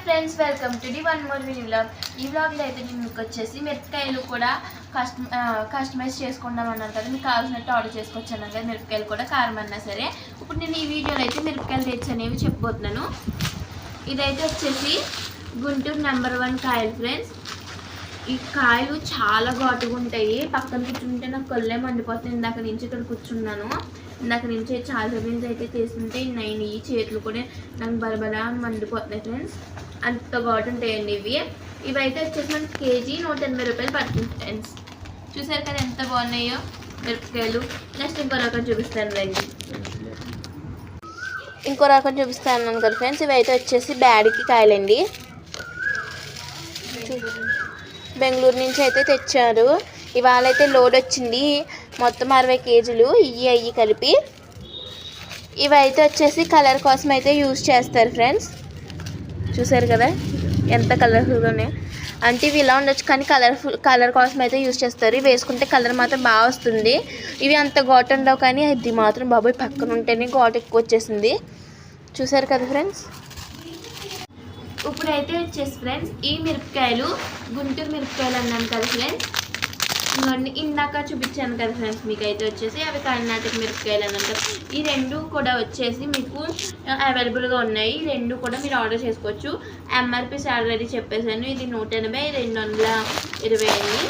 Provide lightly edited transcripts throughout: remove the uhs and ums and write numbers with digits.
Friends, welcome to the one more mini vlog. ఈ వ్లాగ్లో అయితే నేను మీకు వచ్చేసి మిరపకాయలు కూడా కస్టమైజ్ చేసుకుందాం అన్నాను కదా, మీకు కావాల్సినట్టు ఆర్డర్ చేసుకోవచ్చు అన్నాను కదా. మిరపకాయలు కూడా కారం అన్నా సరే. ఇప్పుడు నేను ఈ వీడియోలో అయితే మిరపకాయలు తెచ్చి అనేవి చెప్పబోతున్నాను. ఇదైతే వచ్చేసి గుంటూరు నెంబర్ 1 కాయలు ఫ్రెండ్స్. ఈ కాయలు చాలా ఘాటుగా ఉంటాయి. పక్కన కూర్చుంటే నాకు కళ్ళే మండిపోతుంది. ఇందాక నుంచి ఇక్కడ కూర్చున్నాను. ఇందాక నుంచి చాలా సేపు అయితే తీసుకుంటే నేను ఈ చేతులు కూడా నాకు బలబలా మండిపోతున్నాయి ఫ్రెండ్స్. అంత ఘాటు ఉంటాయండి ఇవి అయితే వచ్చేసి మనకి కేజీ 180 రూపాయలు పడుతుంది ఫ్రెండ్స్. చూసారు కదా ఎంత బాగున్నాయో మిరపకాయలు. నెక్స్ట్ ఇంకో రకం చూపిస్తాను రండి. ఇంకో రకం చూపిస్తాను కదా ఫ్రెండ్స్. ఇవి అయితే వచ్చేసి బ్యాడికి కాయలండి. బెంగళూరు నుంచి అయితే తెచ్చారు. ఇవాళ అయితే లోడ్ వచ్చింది మొత్తం 60 కేజీలు ఇవి కలిపి. ఇవి అయితే వచ్చేసి కలర్ కోసం అయితే యూజ్ చేస్తారు ఫ్రెండ్స్. చూసారు కదా ఎంత కలర్ఫుల్గా ఉన్నాయి. అంటే ఇవి ఇలా ఉండొచ్చు కానీ కలర్ కోసం అయితే యూజ్ చేస్తారు. ఇవి వేసుకుంటే కలర్ మాత్రం బాగా వస్తుంది. ఇవి అంత ఘాటు ఉండవు కానీ ఇది మాత్రం బాబోయ్ పక్కన ఉంటేనే ఘాటు ఎక్కువ వచ్చేసింది. చూసారు కదా ఫ్రెండ్స్. ఇప్పుడైతే వచ్చేసి ఫ్రెండ్స్ ఈ మిరపకాయలు గుంటూరు మిరపకాయలు అన్నాను కదా ఫ్రెండ్స్. ఇవన్నీ ఇందాక చూపించాను కదా ఫ్రెండ్స్. మీకు అయితే వచ్చేసి అవి కర్ణాటక మిరపకాయలు అని అంటారు. ఈ రెండు కూడా వచ్చేసి మీకు అవైలబుల్గా ఉన్నాయి. ఈ రెండు కూడా మీరు ఆర్డర్ చేసుకోవచ్చు. ఎంఆర్పీస్ ఆల్రెడీ చెప్పేసాను. ఇది 180, 220 అండి.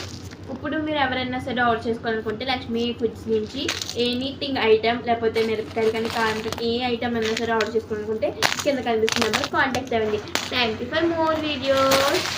ఇప్పుడు మీరు ఎవరైనా సరే ఆర్డర్ చేసుకోవాలనుకుంటే లక్ష్మీ ఫుడ్స్ నుంచి ఎనీథింగ్ ఐటమ్, లేకపోతే మిరపకాయలు కానీ కారం ఏ ఐటమ్ అయినా సరే ఆర్డర్ చేసుకోవాలనుకుంటే కింద కనిపిస్తున్న నెంబర్ కాంటాక్ట్ అవ్వండి. Thank you for more videos.